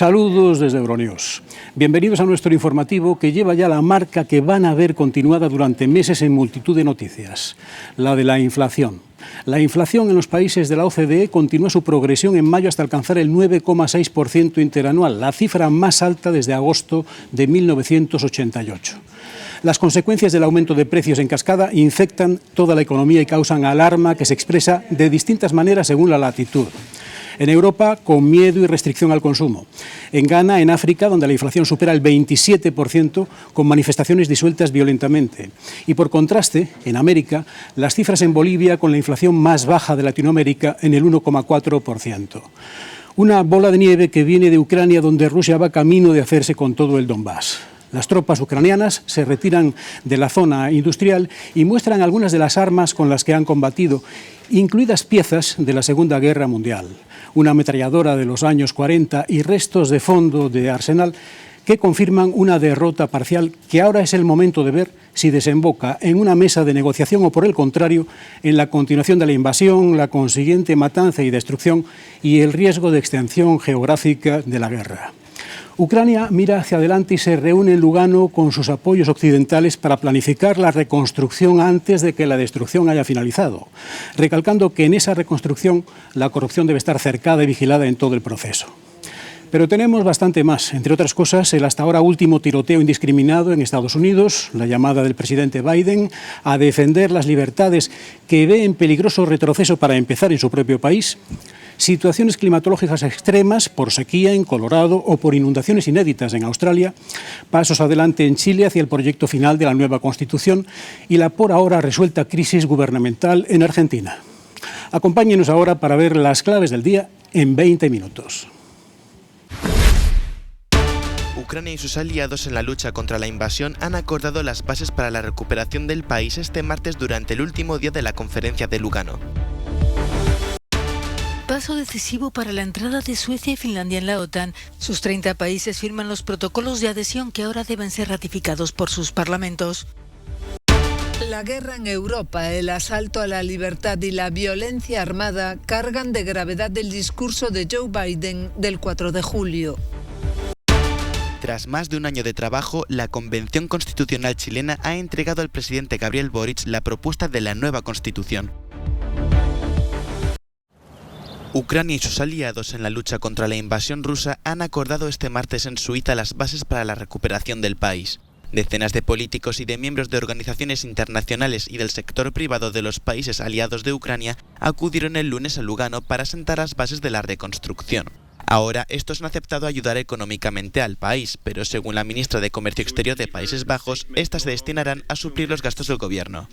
Saludos desde Euronews. Bienvenidos a nuestro informativo que lleva ya la marca que van a ver continuada durante meses en multitud de noticias, la de la inflación. La inflación en los países de la OCDE continúa su progresión en mayo hasta alcanzar el 9,6% interanual, la cifra más alta desde agosto de 1988. Las consecuencias del aumento de precios en cascada infectan toda la economía y causan alarma que se expresa de distintas maneras según la latitud. En Europa, con miedo y restricción al consumo. En Ghana, en África, donde la inflación supera el 27%, con manifestaciones disueltas violentamente. Y por contraste, en América, las cifras en Bolivia con la inflación más baja de Latinoamérica en el 1,4%. Una bola de nieve que viene de Ucrania, donde Rusia va camino de hacerse con todo el Donbass. Las tropas ucranianas se retiran de la zona industrial y muestran algunas de las armas con las que han combatido, incluidas piezas de la Segunda Guerra Mundial. Una ametralladora de los años 40 y restos de fondo de arsenal que confirman una derrota parcial que ahora es el momento de ver si desemboca en una mesa de negociación o, por el contrario, en la continuación de la invasión, la consiguiente matanza y destrucción y el riesgo de extensión geográfica de la guerra. Ucrania mira hacia adelante y se reúne en Lugano con sus apoyos occidentales para planificar la reconstrucción antes de que la destrucción haya finalizado, recalcando que en esa reconstrucción la corrupción debe estar cercada y vigilada en todo el proceso. Pero tenemos bastante más, entre otras cosas, el hasta ahora último tiroteo indiscriminado en Estados Unidos, la llamada del presidente Biden a defender las libertades que ve en peligroso retroceso para empezar en su propio país, situaciones climatológicas extremas por sequía en Colorado o por inundaciones inéditas en Australia, pasos adelante en Chile hacia el proyecto final de la nueva Constitución y la por ahora resuelta crisis gubernamental en Argentina. Acompáñenos ahora para ver las claves del día en 20 minutos. Ucrania y sus aliados en la lucha contra la invasión han acordado las bases para la recuperación del país este martes durante el último día de la conferencia de Lugano. Paso decisivo para la entrada de Suecia y Finlandia en la OTAN. Sus 30 países firman los protocolos de adhesión que ahora deben ser ratificados por sus parlamentos. La guerra en Europa, el asalto a la libertad y la violencia armada cargan de gravedad el discurso de Joe Biden del 4 de julio. Tras más de un año de trabajo, la Convención Constitucional chilena ha entregado al presidente Gabriel Boric la propuesta de la nueva Constitución. Ucrania y sus aliados en la lucha contra la invasión rusa han acordado este martes en Suiza las bases para la recuperación del país. Decenas de políticos y de miembros de organizaciones internacionales y del sector privado de los países aliados de Ucrania acudieron el lunes a Lugano para sentar las bases de la reconstrucción. Ahora, estos han aceptado ayudar económicamente al país, pero según la ministra de Comercio Exterior de Países Bajos, estas se destinarán a suplir los gastos del gobierno.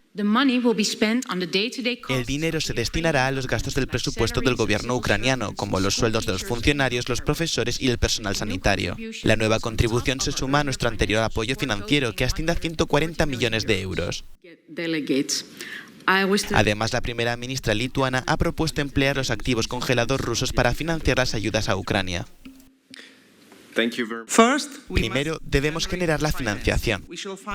El dinero se destinará a los gastos del presupuesto del gobierno ucraniano, como los sueldos de los funcionarios, los profesores y el personal sanitario. La nueva contribución se suma a nuestro anterior apoyo financiero, que asciende a 140 millones de euros. Además, la primera ministra lituana ha propuesto emplear los activos congelados rusos para financiar las ayudas a Ucrania. Primero, debemos generar la financiación.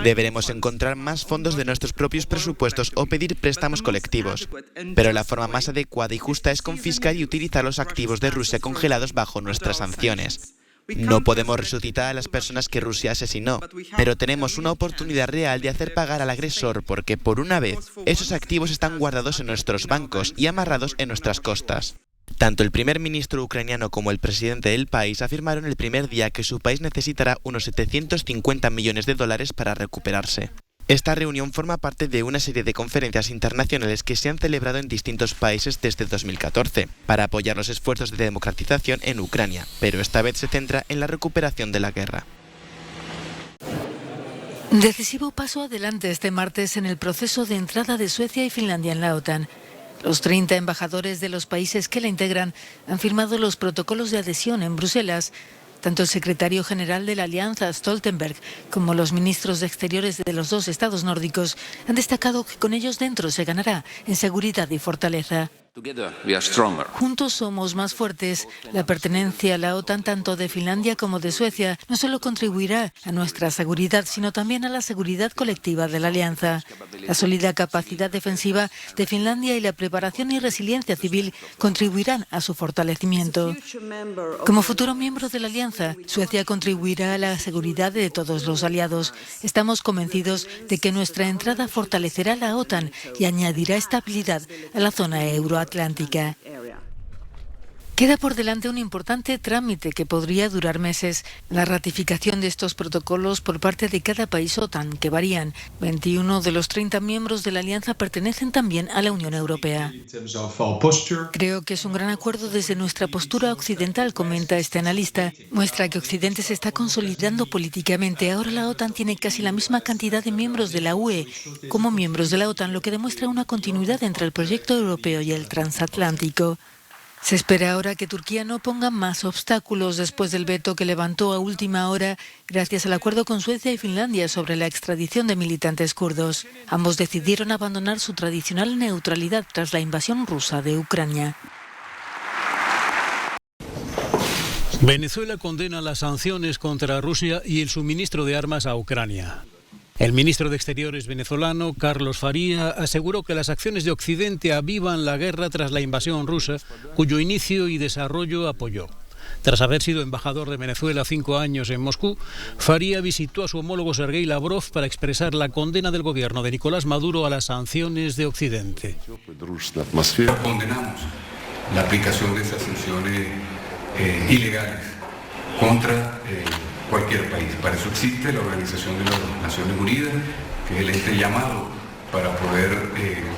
Deberemos encontrar más fondos de nuestros propios presupuestos o pedir préstamos colectivos. Pero la forma más adecuada y justa es confiscar y utilizar los activos de Rusia congelados bajo nuestras sanciones. No podemos resucitar a las personas que Rusia asesinó, pero tenemos una oportunidad real de hacer pagar al agresor porque, por una vez, esos activos están guardados en nuestros bancos y amarrados en nuestras costas. Tanto el primer ministro ucraniano como el presidente del país afirmaron el primer día que su país necesitará unos 750 millones de dólares para recuperarse. Esta reunión forma parte de una serie de conferencias internacionales que se han celebrado en distintos países desde 2014 para apoyar los esfuerzos de democratización en Ucrania, pero esta vez se centra en la recuperación de la guerra. Decisivo paso adelante este martes en el proceso de entrada de Suecia y Finlandia en la OTAN. Los 30 embajadores de los países que la integran han firmado los protocolos de adhesión en Bruselas. Tanto el secretario general de la Alianza, Stoltenberg, como los ministros de Exteriores de los dos estados nórdicos han destacado que con ellos dentro se ganará en seguridad y fortaleza. Juntos somos más fuertes. La pertenencia a la OTAN, tanto de Finlandia como de Suecia, no solo contribuirá a nuestra seguridad, sino también a la seguridad colectiva de la alianza. La sólida capacidad defensiva de Finlandia y la preparación y resiliencia civil contribuirán a su fortalecimiento. Como futuro miembro de la alianza, Suecia contribuirá a la seguridad de todos los aliados. Estamos convencidos de que nuestra entrada fortalecerá la OTAN y añadirá estabilidad a la zona euroatlántica. Queda por delante un importante trámite que podría durar meses: la ratificación de estos protocolos por parte de cada país OTAN, que varían. 21 de los 30 miembros de la alianza pertenecen también a la Unión Europea. Creo que es un gran acuerdo desde nuestra postura occidental, comenta este analista. Muestra que Occidente se está consolidando políticamente. Ahora la OTAN tiene casi la misma cantidad de miembros de la UE como miembros de la OTAN, lo que demuestra una continuidad entre el proyecto europeo y el transatlántico. Se espera ahora que Turquía no ponga más obstáculos después del veto que levantó a última hora gracias al acuerdo con Suecia y Finlandia sobre la extradición de militantes kurdos. Ambos decidieron abandonar su tradicional neutralidad tras la invasión rusa de Ucrania. Venezuela condena las sanciones contra Rusia y el suministro de armas a Ucrania. El ministro de Exteriores venezolano, Carlos Faría, aseguró que las acciones de Occidente avivan la guerra tras la invasión rusa, cuyo inicio y desarrollo apoyó. Tras haber sido embajador de Venezuela 5 años en Moscú, Faría visitó a su homólogo Sergei Lavrov para expresar la condena del gobierno de Nicolás Maduro a las sanciones de Occidente. Condenamos la aplicación de esas sanciones ilegales contra cualquier país. Para eso existe la Organización de las Naciones Unidas, que es el ente llamado para poder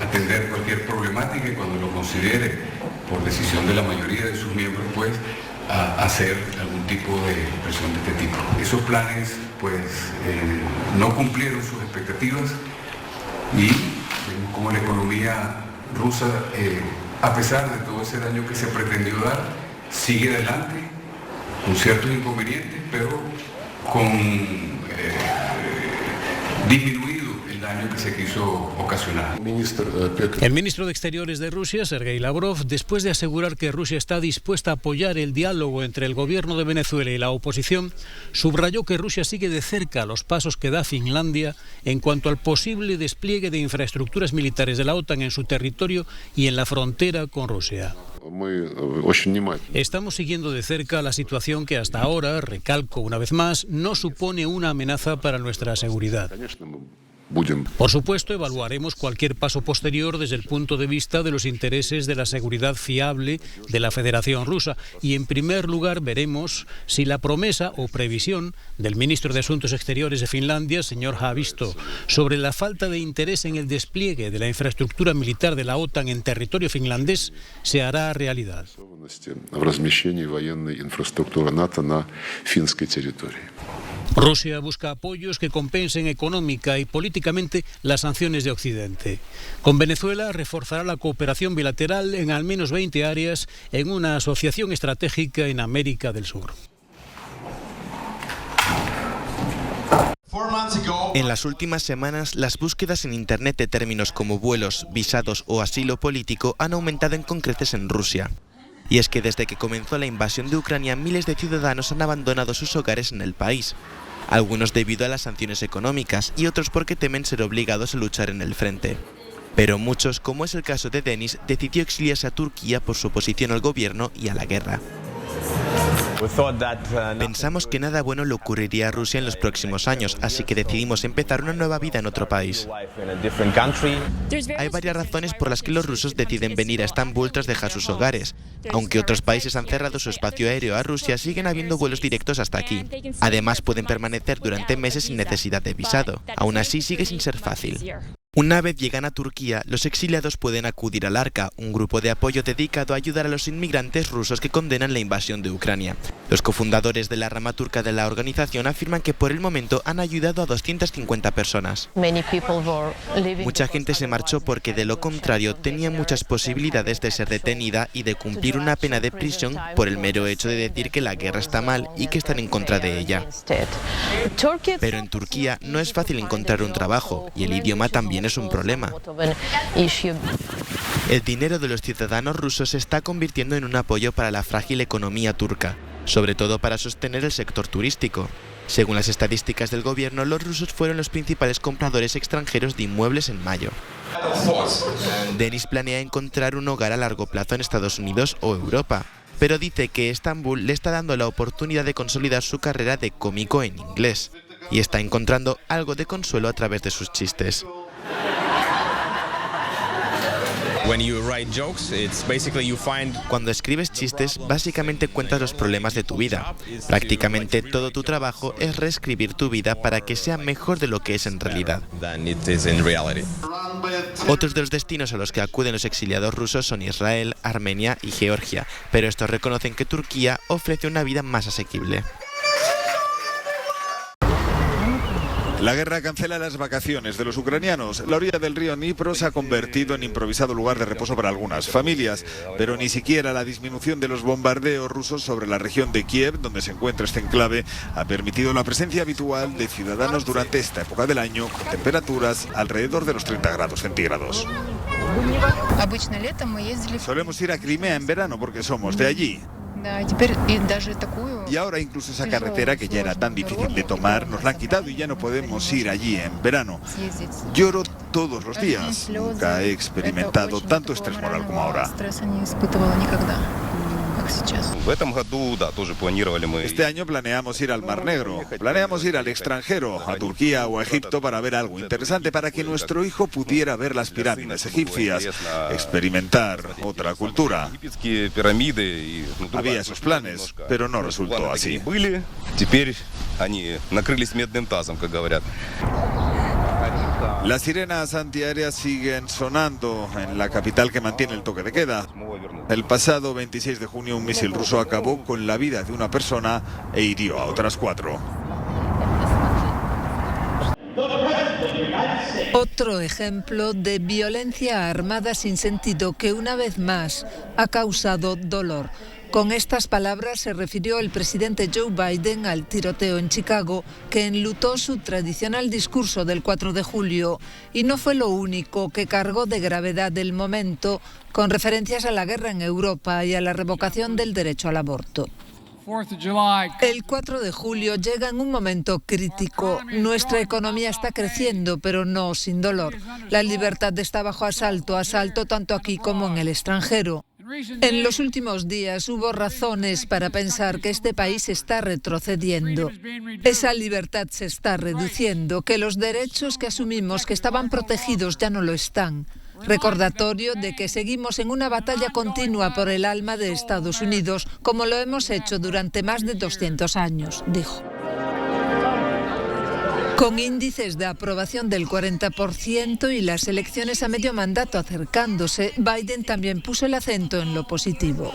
atender cualquier problemática y cuando lo considere, por decisión de la mayoría de sus miembros, pues, a hacer algún tipo de presión de este tipo. Esos planes, pues, no cumplieron sus expectativas y vemos como la economía rusa, a pesar de todo ese daño que se pretendió dar, sigue adelante, con ciertos inconvenientes, pero con disminuido el daño que se quiso ocasionar. El ministro de Exteriores de Rusia, Sergei Lavrov, después de asegurar que Rusia está dispuesta a apoyar el diálogo entre el gobierno de Venezuela y la oposición, subrayó que Rusia sigue de cerca los pasos que da Finlandia en cuanto al posible despliegue de infraestructuras militares de la OTAN en su territorio y en la frontera con Rusia. Estamos siguiendo de cerca la situación que hasta ahora, recalco una vez más, no supone una amenaza para nuestra seguridad. Por supuesto, evaluaremos cualquier paso posterior desde el punto de vista de los intereses de la seguridad fiable de la Federación Rusa y, en primer lugar, veremos si la promesa o previsión del ministro de Asuntos Exteriores de Finlandia, señor Haavisto, sobre la falta de interés en el despliegue de la infraestructura militar de la OTAN en territorio finlandés se hará realidad. Rusia busca apoyos que compensen económica y políticamente las sanciones de Occidente. Con Venezuela reforzará la cooperación bilateral en al menos 20 áreas en una asociación estratégica en América del Sur. En las últimas semanas, las búsquedas en Internet de términos como vuelos, visados o asilo político han aumentado en creces en Rusia. Y es que desde que comenzó la invasión de Ucrania, miles de ciudadanos han abandonado sus hogares en el país. Algunos debido a las sanciones económicas y otros porque temen ser obligados a luchar en el frente. Pero muchos, como es el caso de Denis, decidió exiliarse a Turquía por su oposición al gobierno y a la guerra. Pensamos que nada bueno le ocurriría a Rusia en los próximos años, así que decidimos empezar una nueva vida en otro país. Hay varias razones por las que los rusos deciden venir a Estambul tras dejar sus hogares. Aunque otros países han cerrado su espacio aéreo a Rusia, siguen habiendo vuelos directos hasta aquí. Además, pueden permanecer durante meses sin necesidad de visado. Aún así, sigue sin ser fácil. Una vez llegan a Turquía, los exiliados pueden acudir al Arka, un grupo de apoyo dedicado a ayudar a los inmigrantes rusos que condenan la invasión de Ucrania. Los cofundadores de la rama turca de la organización afirman que por el momento han ayudado a 250 personas. Mucha gente se marchó porque de lo contrario tenía muchas posibilidades de ser detenida y de cumplir una pena de prisión por el mero hecho de decir que la guerra está mal y que están en contra de ella. Pero en Turquía no es fácil encontrar un trabajo y el idioma también es un problema. El dinero de los ciudadanos rusos se está convirtiendo en un apoyo para la frágil economía turca, sobre todo para sostener el sector turístico. Según las estadísticas del gobierno, los rusos fueron los principales compradores extranjeros de inmuebles en mayo. Denis planea encontrar un hogar a largo plazo en Estados Unidos o Europa, pero dice que Estambul le está dando la oportunidad de consolidar su carrera de cómico en inglés, y está encontrando algo de consuelo a través de sus chistes. Cuando escribes chistes, básicamente cuentas los problemas de tu vida. Prácticamente todo tu trabajo es reescribir tu vida para que sea mejor de lo que es en realidad. Otros de los destinos a los que acuden los exiliados rusos son Israel, Armenia y Georgia, pero estos reconocen que Turquía ofrece una vida más asequible. La guerra cancela las vacaciones de los ucranianos. La orilla del río Dnipro se ha convertido en improvisado lugar de reposo para algunas familias, pero ni siquiera la disminución de los bombardeos rusos sobre la región de Kiev, donde se encuentra este enclave, ha permitido la presencia habitual de ciudadanos durante esta época del año, con temperaturas alrededor de los 30 grados centígrados. Solemos ir a Crimea en verano porque somos de allí. Y ahora incluso esa carretera que ya era tan difícil de tomar, nos la han quitado y ya no podemos ir allí en verano. Lloro todos los días. Nunca he experimentado tanto estrés moral como ahora. Este año planeamos ir al Mar Negro, planeamos ir al extranjero, a Turquía o a Egipto para ver algo interesante, para que nuestro hijo pudiera ver las pirámides egipcias, experimentar otra cultura. Había esos planes, pero no resultó así. Las sirenas antiaéreas siguen sonando en la capital que mantiene el toque de queda. El pasado 26 de junio un misil ruso acabó con la vida de una persona e hirió a otras 4. Otro ejemplo de violencia armada sin sentido que una vez más ha causado dolor. Con estas palabras se refirió el presidente Joe Biden al tiroteo en Chicago, que enlutó su tradicional discurso del 4 de julio. Y no fue lo único que cargó de gravedad del momento, con referencias a la guerra en Europa y a la revocación del derecho al aborto. El 4 de julio llega en un momento crítico. Nuestra economía está creciendo, pero no sin dolor. La libertad está bajo asalto tanto aquí como en el extranjero. En los últimos días hubo razones para pensar que este país está retrocediendo. Esa libertad se está reduciendo, que los derechos que asumimos que estaban protegidos ya no lo están. Recordatorio de que seguimos en una batalla continua por el alma de Estados Unidos, como lo hemos hecho durante más de 200 años, dijo. Con índices de aprobación del 40% y las elecciones a medio mandato acercándose, Biden también puso el acento en lo positivo.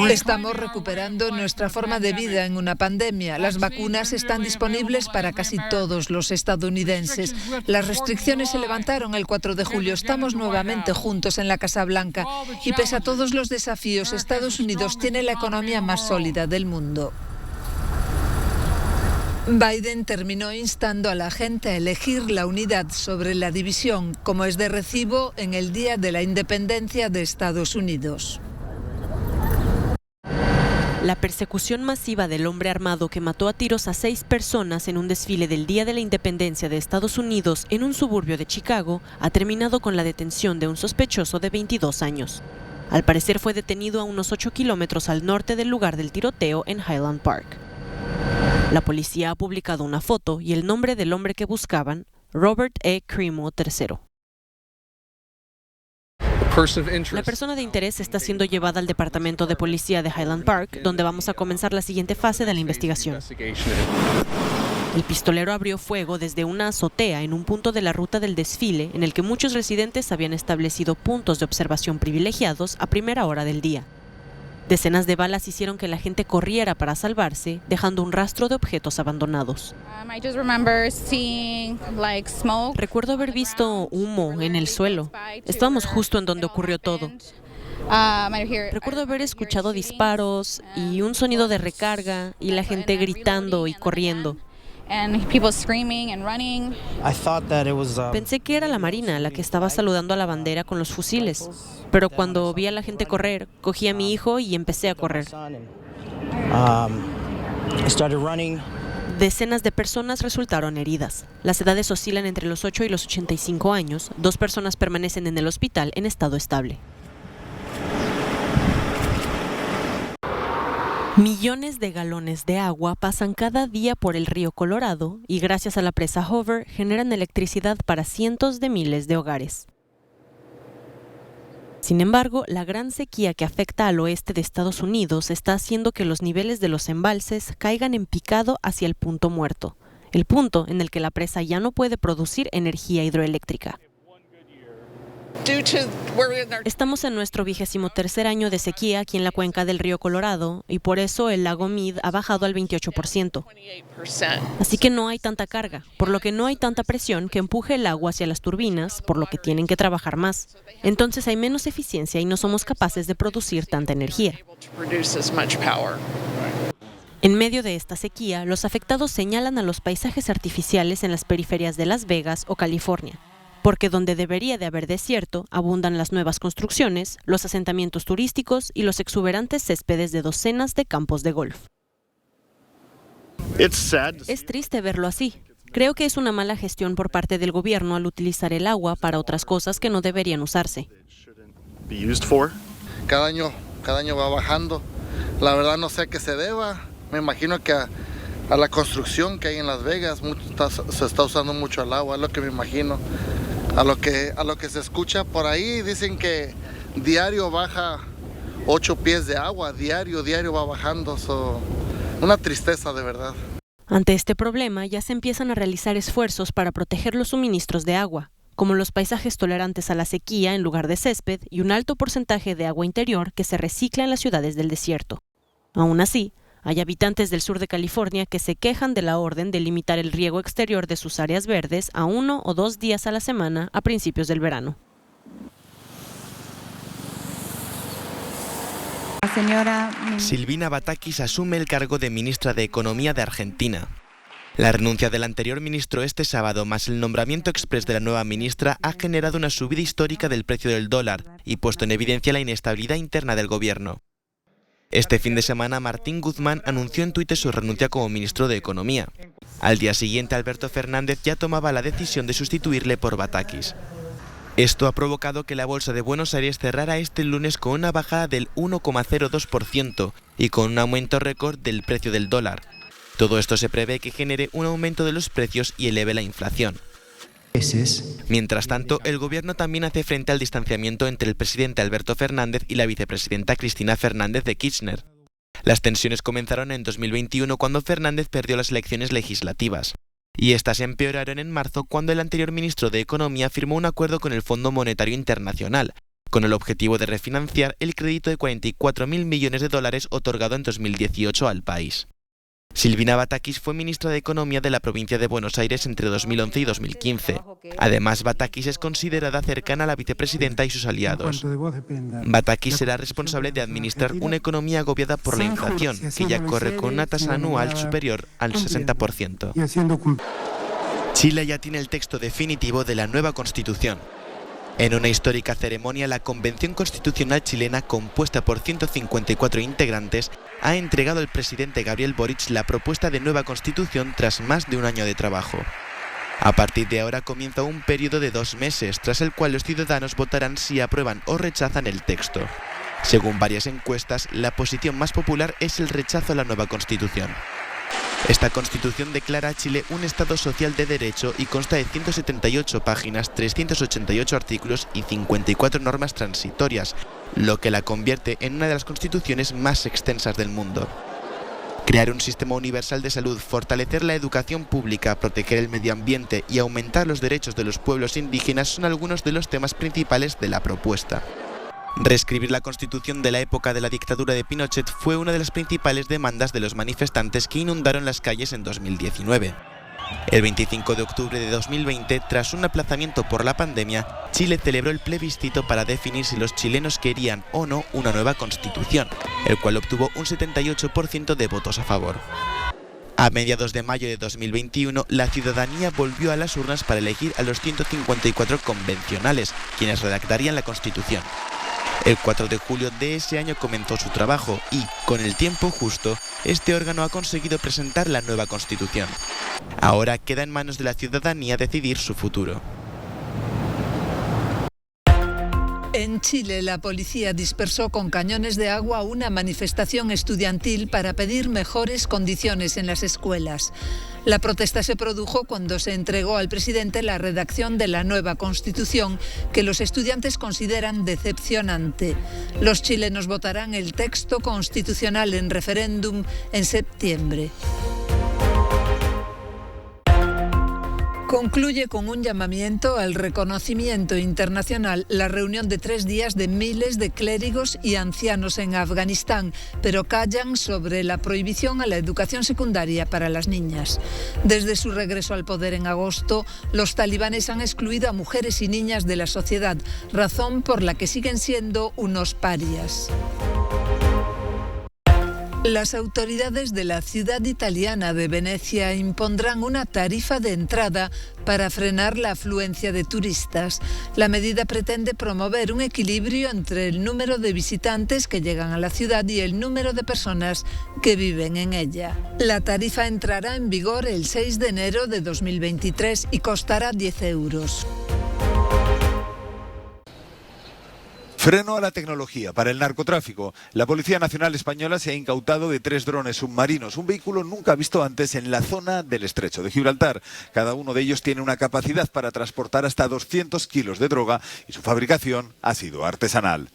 Estamos recuperando nuestra forma de vida en una pandemia. Las vacunas están disponibles para casi todos los estadounidenses. Las restricciones se levantaron el 4 de julio. Estamos nuevamente juntos en la Casa Blanca. Y pese a todos los desafíos, Estados Unidos tiene la economía más sólida del mundo. Biden terminó instando a la gente a elegir la unidad sobre la división, como es de recibo en el Día de la Independencia de Estados Unidos. La persecución masiva del hombre armado que mató a tiros a 6 personas en un desfile del Día de la Independencia de Estados Unidos en un suburbio de Chicago ha terminado con la detención de un sospechoso de 22 años. Al parecer fue detenido a unos 8 kilómetros al norte del lugar del tiroteo en Highland Park. La policía ha publicado una foto y el nombre del hombre que buscaban, Robert E. Crimo III. La persona de interés está siendo llevada al departamento de policía de Highland Park, donde vamos a comenzar la siguiente fase de la investigación. El pistolero abrió fuego desde una azotea en un punto de la ruta del desfile, en el que muchos residentes habían establecido puntos de observación privilegiados a primera hora del día. Decenas de balas hicieron que la gente corriera para salvarse, dejando un rastro de objetos abandonados. Recuerdo haber visto humo en el suelo. Estábamos justo en donde ocurrió todo. Recuerdo haber escuchado disparos y un sonido de recarga y la gente gritando y corriendo. Pensé que era la Marina la que estaba saludando a la bandera con los fusiles, pero cuando vi a la gente correr, cogí a mi hijo y empecé a correr. Decenas de personas resultaron heridas. Las edades oscilan entre los 8 y los 85 años. 2 personas permanecen en el hospital en estado estable. Millones de galones de agua pasan cada día por el río Colorado y gracias a la presa Hoover generan electricidad para cientos de miles de hogares. Sin embargo, la gran sequía que afecta al oeste de Estados Unidos está haciendo que los niveles de los embalses caigan en picado hacia el punto muerto, el punto en el que la presa ya no puede producir energía hidroeléctrica. Estamos en nuestro 23º año de sequía aquí en la cuenca del río Colorado y por eso el lago Mead ha bajado al 28%. Así que no hay tanta carga, por lo que no hay tanta presión que empuje el agua hacia las turbinas, por lo que tienen que trabajar más. Entonces hay menos eficiencia y no somos capaces de producir tanta energía. En medio de esta sequía, los afectados señalan a los paisajes artificiales en las periferias de Las Vegas o California, porque donde debería de haber desierto, abundan las nuevas construcciones, los asentamientos turísticos y los exuberantes céspedes de docenas de campos de golf. Es triste verlo así. Creo que es una mala gestión por parte del gobierno al utilizar el agua para otras cosas que no deberían usarse. Cada año va bajando. La verdad no sé a qué se deba. Me imagino que a la construcción que hay en Las Vegas se está usando mucho el agua, es lo que me imagino. A lo que se escucha por ahí, dicen que diario baja 8 pies de agua, diario va bajando. Una tristeza de verdad. Ante este problema ya se empiezan a realizar esfuerzos para proteger los suministros de agua, como los paisajes tolerantes a la sequía en lugar de césped y un alto porcentaje de agua interior que se recicla en las ciudades del desierto. Aún así, hay habitantes del sur de California que se quejan de la orden de limitar el riego exterior de sus áreas verdes a 1 o 2 días a la semana a principios del verano. Silvina Batakis asume el cargo de ministra de Economía de Argentina. La renuncia del anterior ministro este sábado más el nombramiento exprés de la nueva ministra ha generado una subida histórica del precio del dólar y puesto en evidencia la inestabilidad interna del gobierno. Este fin de semana, Martín Guzmán anunció en Twitter su renuncia como ministro de Economía. Al día siguiente, Alberto Fernández ya tomaba la decisión de sustituirle por Batakis. Esto ha provocado que la Bolsa de Buenos Aires cerrara este lunes con una bajada del 1,02% y con un aumento récord del precio del dólar. Todo esto se prevé que genere un aumento de los precios y eleve la inflación. Mientras tanto, el gobierno también hace frente al distanciamiento entre el presidente Alberto Fernández y la vicepresidenta Cristina Fernández de Kirchner. Las tensiones comenzaron en 2021 cuando Fernández perdió las elecciones legislativas. Y estas se empeoraron en marzo cuando el anterior ministro de Economía firmó un acuerdo con el Fondo Monetario Internacional, con el objetivo de refinanciar el crédito de 44.000 millones de dólares otorgado en 2018 al país. Silvina Batakis fue ministra de Economía de la provincia de Buenos Aires entre 2011 y 2015. Además, Batakis es considerada cercana a la vicepresidenta y sus aliados. Batakis será responsable de administrar una economía agobiada por la inflación, que ya corre con una tasa anual superior al 60%. Chile ya tiene el texto definitivo de la nueva Constitución. En una histórica ceremonia, la Convención Constitucional chilena, compuesta por 154 integrantes, ha entregado al presidente Gabriel Boric la propuesta de nueva Constitución tras más de un año de trabajo. A partir de ahora comienza un periodo de 2 meses, tras el cual los ciudadanos votarán si aprueban o rechazan el texto. Según varias encuestas, la posición más popular es el rechazo a la nueva Constitución. Esta Constitución declara a Chile un Estado social de derecho y consta de 178 páginas, 388 artículos y 54 normas transitorias, lo que la convierte en una de las constituciones más extensas del mundo. Crear un sistema universal de salud, fortalecer la educación pública, proteger el medio ambiente y aumentar los derechos de los pueblos indígenas son algunos de los temas principales de la propuesta. Reescribir la Constitución de la época de la dictadura de Pinochet fue una de las principales demandas de los manifestantes que inundaron las calles en 2019. El 25 de octubre de 2020, tras un aplazamiento por la pandemia, Chile celebró el plebiscito para definir si los chilenos querían o no una nueva Constitución, el cual obtuvo un 78% de votos a favor. A mediados de mayo de 2021, la ciudadanía volvió a las urnas para elegir a los 154 convencionales, quienes redactarían la Constitución. El 4 de julio de ese año comenzó su trabajo y, con el tiempo justo, este órgano ha conseguido presentar la nueva Constitución. Ahora queda en manos de la ciudadanía decidir su futuro. En Chile, la policía dispersó con cañones de agua una manifestación estudiantil para pedir mejores condiciones en las escuelas. La protesta se produjo cuando se entregó al presidente la redacción de la nueva Constitución, que los estudiantes consideran decepcionante. Los chilenos votarán el texto constitucional en referéndum en septiembre. Concluye con un llamamiento al reconocimiento internacional la reunión de 3 días de miles de clérigos y ancianos en Afganistán, pero callan sobre la prohibición a la educación secundaria para las niñas. Desde su regreso al poder en agosto, los talibanes han excluido a mujeres y niñas de la sociedad, razón por la que siguen siendo unos parias. Las autoridades de la ciudad italiana de Venecia impondrán una tarifa de entrada para frenar la afluencia de turistas. La medida pretende promover un equilibrio entre el número de visitantes que llegan a la ciudad y el número de personas que viven en ella. La tarifa entrará en vigor el 6 de enero de 2023 y costará 10 euros. Freno a la tecnología para el narcotráfico. La Policía Nacional Española se ha incautado de 3 drones submarinos, un vehículo nunca visto antes en la zona del Estrecho de Gibraltar. Cada uno de ellos tiene una capacidad para transportar hasta 200 kilos de droga y su fabricación ha sido artesanal.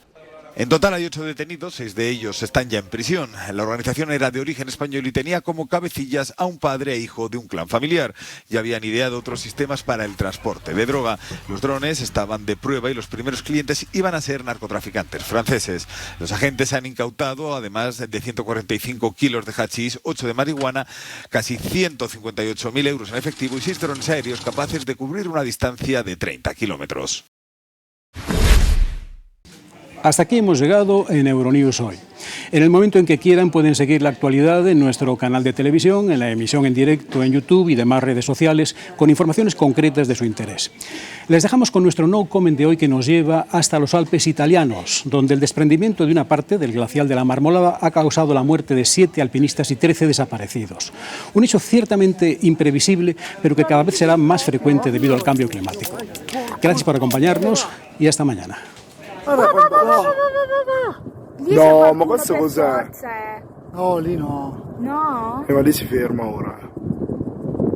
En total hay 8 detenidos, 6 de ellos están ya en prisión. La organización era de origen español y tenía como cabecillas a un padre e hijo de un clan familiar. Ya habían ideado otros sistemas para el transporte de droga. Los drones estaban de prueba y los primeros clientes iban a ser narcotraficantes franceses. Los agentes han incautado, además de 145 kilos de hachís, 8 de marihuana, casi 158.000 euros en efectivo y 6 drones aéreos capaces de cubrir una distancia de 30 kilómetros. Hasta aquí hemos llegado en Euronews hoy. En el momento en que quieran pueden seguir la actualidad en nuestro canal de televisión, en la emisión en directo en YouTube y demás redes sociales con informaciones concretas de su interés. Les dejamos con nuestro no comment de hoy que nos lleva hasta los Alpes italianos, donde el desprendimiento de una parte del glacial de la Marmolada ha causado la muerte de 7 alpinistas y 13 desaparecidos. Un hecho ciertamente imprevisible, pero que cada vez será más frecuente debido al cambio climático. Gracias por acompañarnos y hasta mañana. No, ma questo cos'è? No, lì no. No? Ma lì si ferma ora.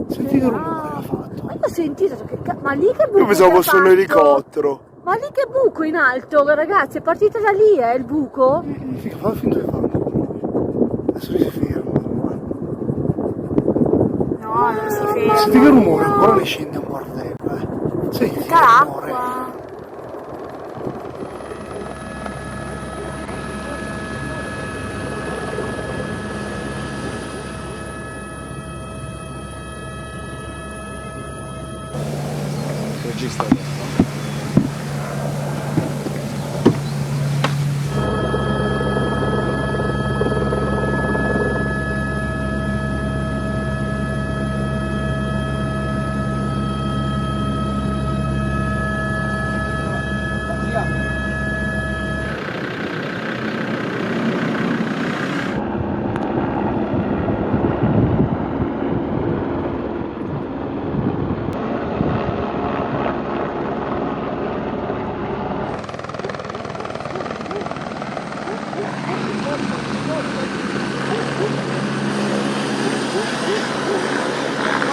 Senti che rumore ha fatto. Ma io ho sentito che... Ma lì che buco. Io pensavo fosse un elicottero. Ma lì che buco in alto, ragazzi, è partita da lì, il buco? Figa, fa finta che fa. Adesso lì si ferma. No, non si ferma. Senti che rumore, ancora ne scende un bordello, Senti che rumore. Acqua. Regista.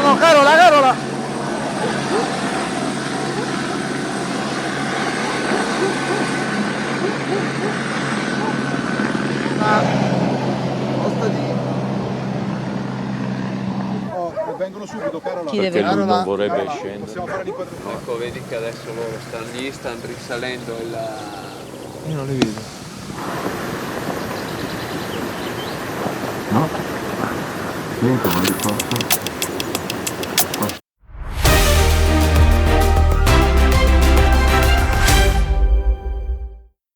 No, Carola, Carola! Vengono subito, Carola. Chi deve Carola non vorrebbe scendere. Possiamo fare l'inquadratura. Ecco, vedi che adesso loro stanno lì, stanno risalendo il... Io non li vedo. No? Niente, ma li porto.